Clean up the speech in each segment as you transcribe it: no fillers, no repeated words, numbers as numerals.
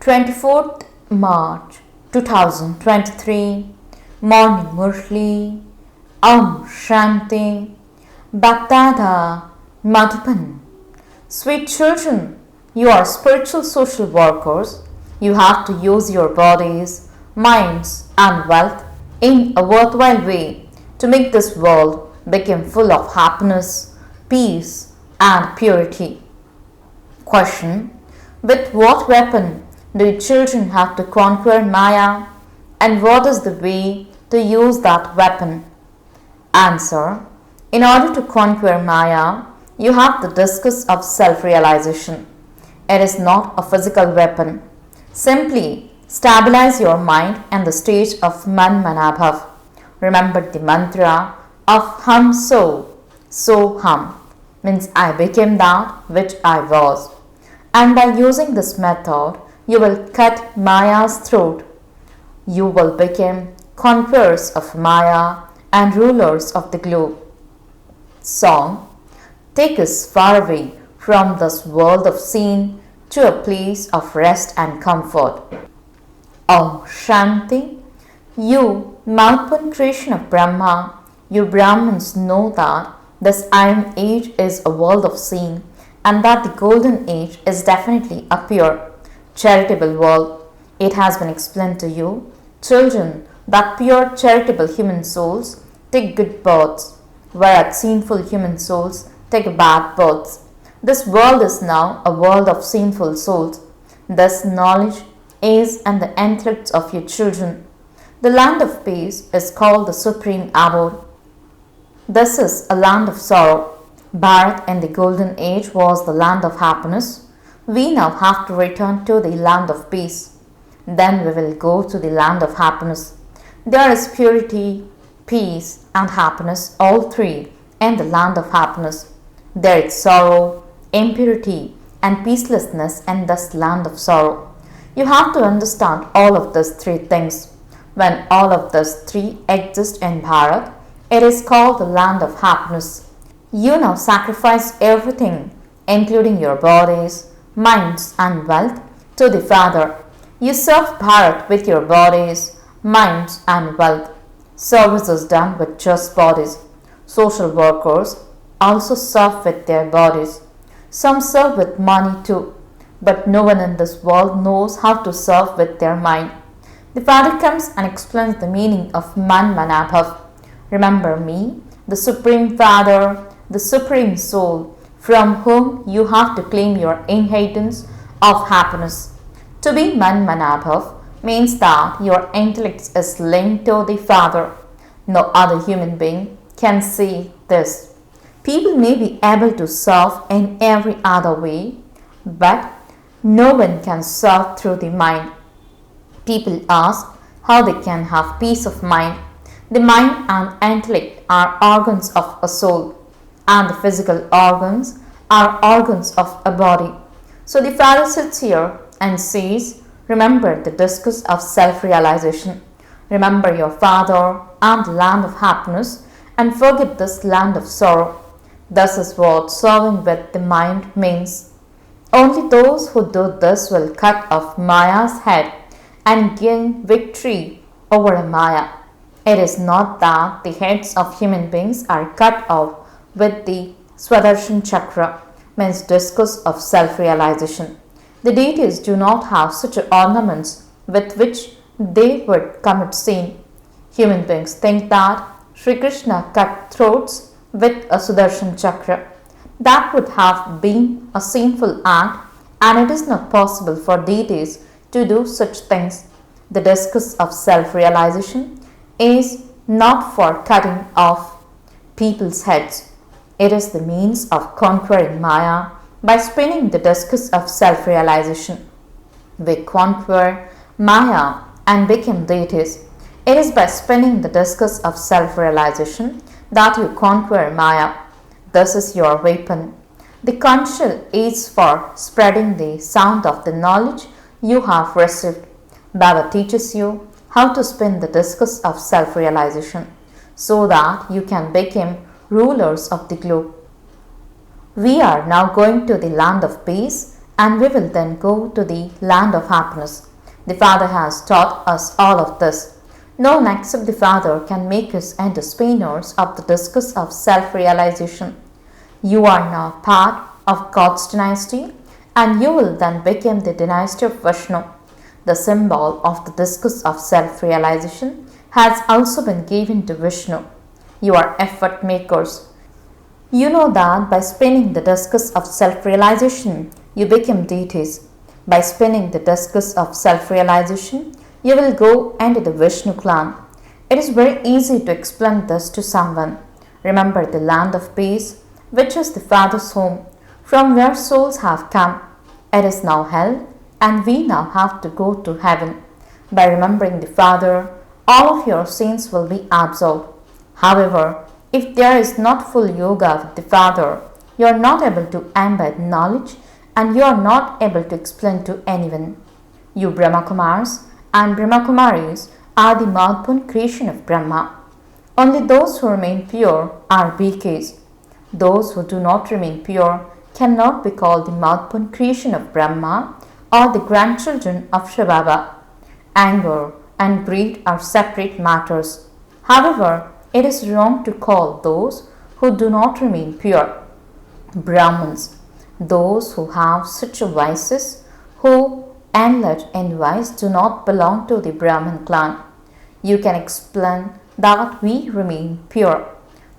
24th March 2023 Morning Murli Om Shanti BapDada Madhuban. Sweet children, you are spiritual social workers. You have to use your bodies, minds and wealth in a worthwhile way to make this world become full of happiness, peace and purity. Question: with what weapon do you children have to conquer Maya, and what is the way to use that weapon? Answer: in order to conquer Maya, you have the discus of self-realization. It is not a physical weapon. Simply stabilize your mind in the stage of Man Manabhav. Remember the mantra of Hum So Hum, means I became that which I was. And by using this method, you will cut Maya's throat. You will become conquerors of Maya and rulers of the globe. Song: take us far away from this world of sin to a place of rest and comfort. Om Shanti. You, mouthborn creation of Brahma, you Brahmins know that this iron age is a world of sin and that the golden age is definitely a pure, charitable world. It has been explained to you, children, that pure, charitable human souls take good births, whereas sinful human souls take bad births. This world is now a world of sinful souls. This knowledge is in the intellects of your children. The land of peace is called the supreme abode. This is a land of sorrow. Bharat in the golden age was the land of happiness. We now have to return to the land of peace. Then we will go to the land of happiness. There is purity, peace and happiness, all three, in the land of happiness. There is sorrow, impurity and peacelessness in this land of sorrow. You have to understand all of these three things. When all of these three exist in Bharat, it is called the land of happiness. You now sacrifice everything, including your bodies, minds and wealth, to the Father. You serve Bharat with your bodies, minds and wealth. Service is done with just bodies. Social workers also serve with their bodies. Some serve with money too, but no one in this world knows how to serve with their mind. The Father comes and explains the meaning of Man Manabhav. Remember me, the Supreme Father, the Supreme Soul, from whom you have to claim your inheritance of happiness. To be Man Manabhav means that your intellect is linked to the Father. No other human being can see this. People may be able to serve in every other way, but no one can serve through the mind. People ask how they can have peace of mind. The mind and intellect are organs of a soul, and the physical organs are organs of a body. So the Father sits here and says, remember the discus of self-realization. Remember your Father and the land of happiness and forget this land of sorrow. This is what serving with the mind means. Only those who do this will cut off Maya's head and gain victory over Maya. It is not that the heads of human beings are cut off with the Swadershan Chakra, means discus of self-realization. The deities do not have such ornaments with which they would commit sin. Human beings think that Sri Krishna cut throats with a Sudarshan Chakra. That would have been a sinful act, and it is not possible for deities to do such things. The discus of self-realization is not for cutting off people's heads. It is the means of conquering Maya by spinning the discus of self-realization. We conquer Maya and become deities. It is by spinning the discus of self-realization that you conquer Maya. This is your weapon. The conch shell is for spreading the sound of the knowledge you have received. Baba teaches you how to spin the discus of self-realization so that you can become rulers of the globe. We are now going to the land of peace and we will then go to the land of happiness. The Father has taught us all of this. No one except the Father can make us enter spinners of the discus of self-realization. You are now part of God's dynasty, and you will then become the dynasty of Vishnu. The symbol of the discus of self-realization has also been given to Vishnu. You are effort makers. You know that by spinning the discus of self-realization, you become deities. By spinning the discus of self-realization, you will go into the Vishnu clan. It is very easy to explain this to someone. Remember the land of peace, which is the Father's home, from where souls have come. It is now hell, and we now have to go to heaven. By remembering the Father, all of your sins will be absolved. However, if there is not full yoga with the Father, you are not able to embed knowledge and you are not able to explain to anyone. You Brahma Kumaris and Brahma Kumaris are the mouthborn creation of Brahma. Only those who remain pure are BKs. Those who do not remain pure cannot be called the mouthborn creation of Brahma or the grandchildren of shivbaba. Anger and greed are separate matters. However, it is wrong to call those who do not remain pure Brahmins. Those who have such vices, who indulge in vice, do not belong to the Brahmin clan. You can explain that we remain pure.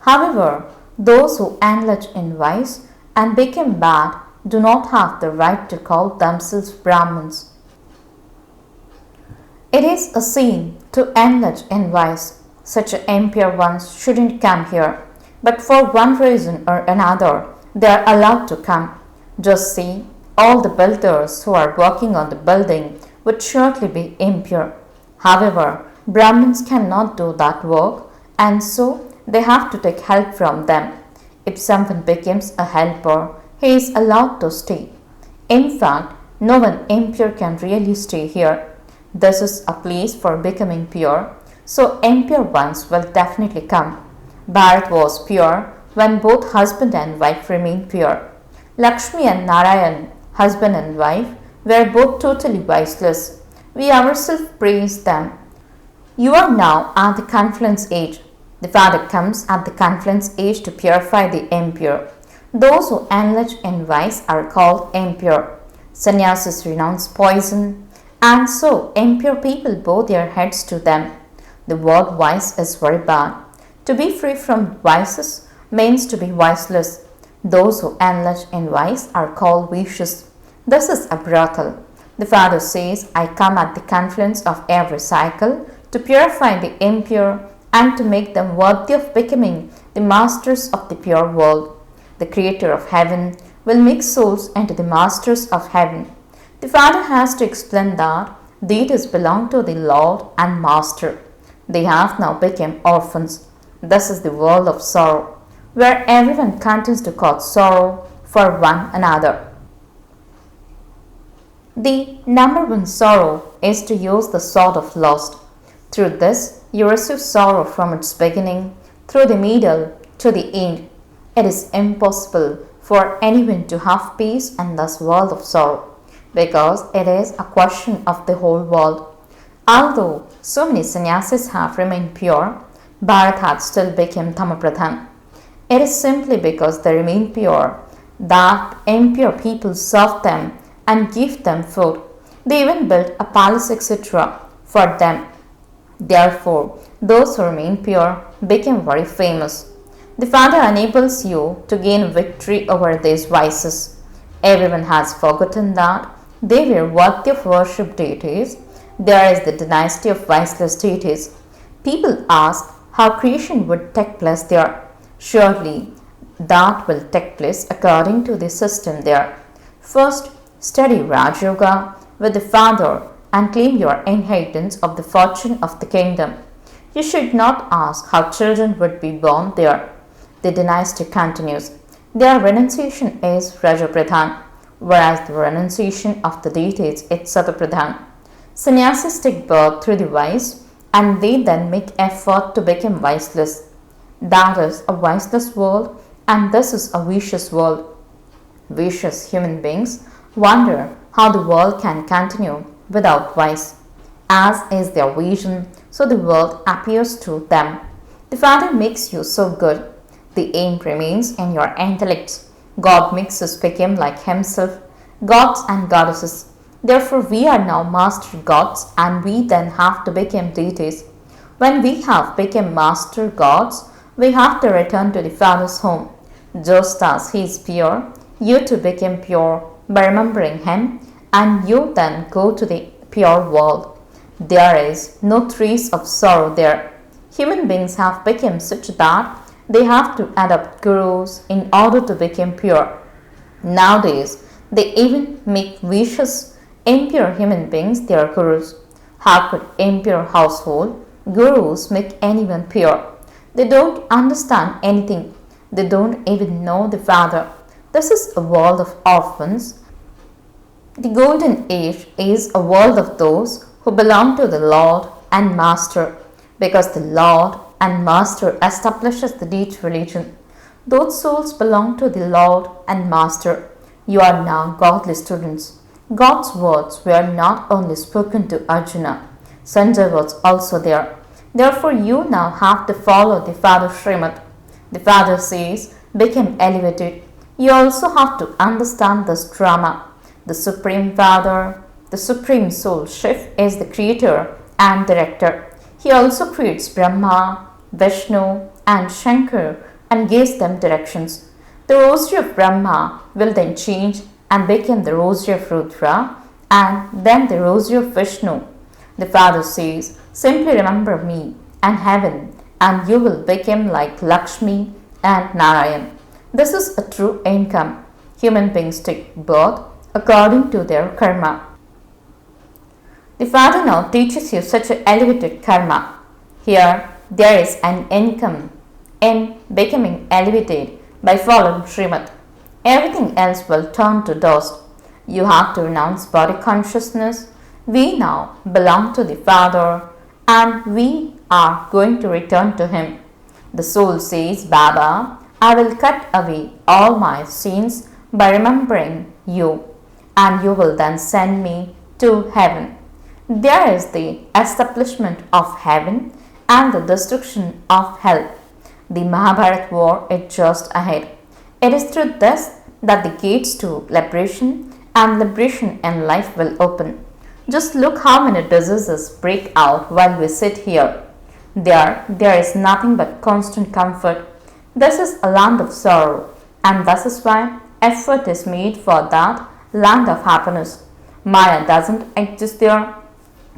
However, those who indulge in vice and become bad do not have the right to call themselves Brahmins. It is a sin to indulge in vice. Such impure ones shouldn't come here, but for one reason or another, they are allowed to come. Just see, all the builders who are working on the building would surely be impure. However, Brahmins cannot do that work, and so they have to take help from them. If someone becomes a helper, he is allowed to stay. In fact, no one impure can really stay here. This is a place for becoming pure, so impure ones will definitely come. Bharat was pure when both husband and wife remained pure. Lakshmi and Narayan, husband and wife, were both totally viceless. We ourselves praise them. You are now at the confluence age. The Father comes at the confluence age to purify the impure. Those who indulge in vice are called impure. Sannyasis renounce poison, and so impure people bow their heads to them. The word vice is very bad. To be free from vices means to be viceless. Those who indulge in vice are called vicious. This is a brothel. The Father says, I come at the confluence of every cycle to purify the impure and to make them worthy of becoming the masters of the pure world. The Creator of heaven will make souls into the masters of heaven. The Father has to explain that deities belong to the Lord and Master. They have now become orphans. This is the world of sorrow, where everyone continues to cause sorrow for one another. The number one sorrow is to use the sword of lust. Through this, you receive sorrow from its beginning, through the middle, to the end. It is impossible for anyone to have peace in this world of sorrow, because it is a question of the whole world. Although so many sannyasis have remained pure, Bharat had still become Tamapradhan. It is simply because they remain pure that impure people serve them and give them food. They even build a palace, etc. for them. Therefore, those who remain pure become very famous. The Father enables you to gain victory over these vices. Everyone has forgotten that they were worthy of worship deities. There is the dynasty of viceless deities. People ask how creation would take place there. Surely that will take place according to the system there. First, study Raj Yoga with the Father and claim your inheritance of the fortune of the kingdom. You should not ask how children would be born there. The dynasty continues. Their renunciation is Rajapradhan, whereas the renunciation of the deities is Satapradhan. Sannyasis take birth through the vice and they then make effort to become viceless. That is a viceless world and this is a vicious world. Vicious human beings wonder how the world can continue without vice. As is their vision, so the world appears to them. The Father makes you so good. The aim remains in your intellects. God makes us become like Himself, gods and goddesses. Therefore, we are now master gods and we then have to become deities. When we have become master gods, we have to return to the Father's home. Just as He is pure, you too become pure by remembering Him, and you then go to the pure world. There is no trace of sorrow there. Human beings have become such that they have to adopt gurus in order to become pure. Nowadays, they even make vicious, impure human beings their gurus. How could impure household gurus make anyone pure? They don't understand anything. They don't even know the Father. This is a world of orphans. The golden age is a world of those who belong to the Lord and Master, because the Lord and Master establishes the deity religion. Those souls belong to the Lord and Master. You are now godly students. God's words were not only spoken to Arjuna, Sanjay was also there. Therefore, you now have to follow the Father Srimad. The Father says, become elevated. You also have to understand this drama. The Supreme Father, the Supreme Soul, Shiv, is the creator and director. He also creates Brahma, Vishnu, and Shankar and gives them directions. The rosary of Brahma will then change and become the rosary of Rudra and then the rosary of Vishnu. The Father says, simply remember me and heaven, and you will become like Lakshmi and Narayan. This is a true income. Human beings take birth according to their karma. The Father now teaches you such an elevated karma. Here, there is an income in becoming elevated by following Srimad. Everything else will turn to dust. You have to renounce body consciousness. We now belong to the Father and we are going to return to Him. The soul says, Baba, I will cut away all my sins by remembering you, and you will then send me to heaven. There is the establishment of heaven and the destruction of hell. The Mahabharat war is just ahead. It is through this that the gates to liberation and liberation in life will open. Just look how many diseases break out while we sit here. There is nothing but constant comfort. This is a land of sorrow, and this is why effort is made for that land of happiness. Maya doesn't exist there,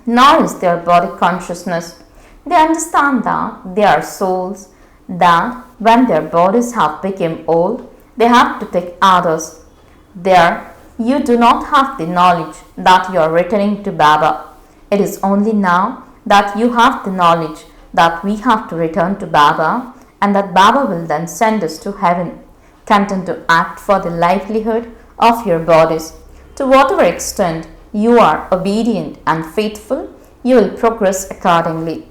nor is there body consciousness. They understand that they are souls, that when their bodies have become old, they have to take others. There, you do not have the knowledge that you are returning to Baba. It is only now that you have the knowledge that we have to return to Baba and that Baba will then send us to heaven. Content to act for the livelihood of your bodies. To whatever extent you are obedient and faithful, you will progress accordingly.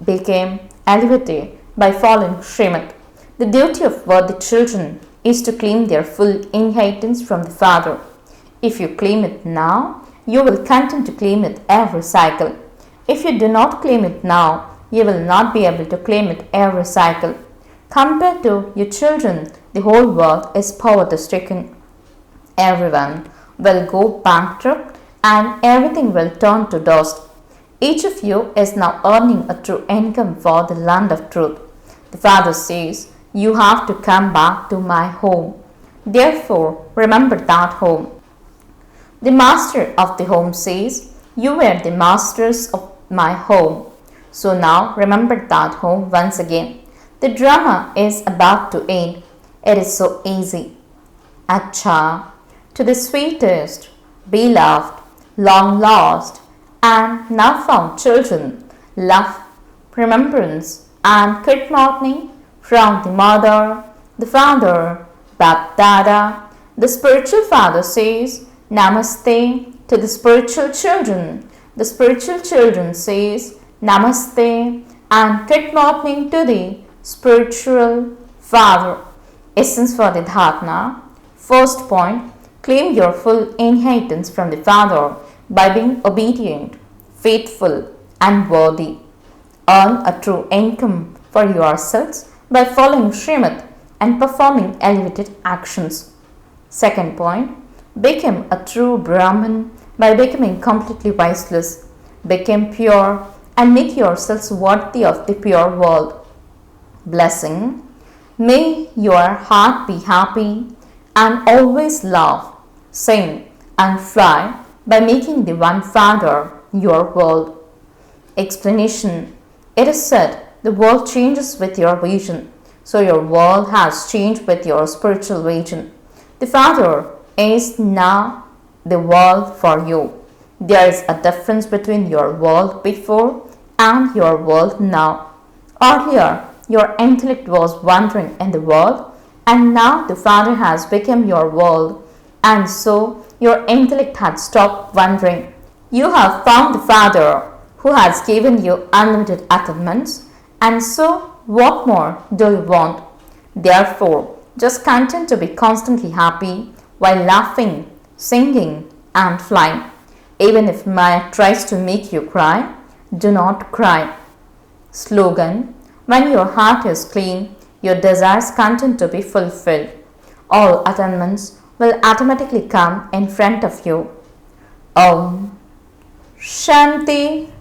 Become elevated by following Srimad. The duty of worthy children is to claim their full inheritance from the Father. If you claim it now, you will continue to claim it every cycle. If you do not claim it now, you will not be able to claim it every cycle. Compared to your children, the whole world is poverty-stricken. Everyone will go bankrupt and everything will turn to dust. Each of you is now earning a true income for the land of truth. The Father says, you have to come back to my home. Therefore, remember that home. The master of the home says, you were the masters of my home. So now remember that home once again. The drama is about to end. It is so easy. Acha, to the sweetest, beloved, long lost, and now found children, love, remembrance, and good morning from the mother, the father, BapDada. The spiritual father says, Namaste to the spiritual children. The spiritual children says, Namaste and good morning to the spiritual father. Essence for the dharana. First point, Claim your full inheritance from the Father by being obedient, faithful, and worthy. Earn a true income for yourselves by following Srimad and performing elevated actions. Second point, become a true Brahman by becoming completely viceless. Become pure and make yourselves worthy of the pure world. Blessing. May your heart be happy and always laugh, sing, and fly by making the One Father your world. Explanation. It is said the world changes with your vision, so your world has changed with your spiritual vision. The Father is now the world for you. There is a difference between your world before and your world now. Earlier, your intellect was wandering in the world, and now the Father has become your world, and so your intellect had stopped wandering. You have found the Father who has given you unlimited attainments, and so what more do you want? Therefore, just continue to be constantly happy while laughing, singing, and flying. Even if Maya tries to make you cry, do not cry. Slogan. When your heart is clean, your desires continue to be fulfilled. All attainments will automatically come in front of you. Om Shanti.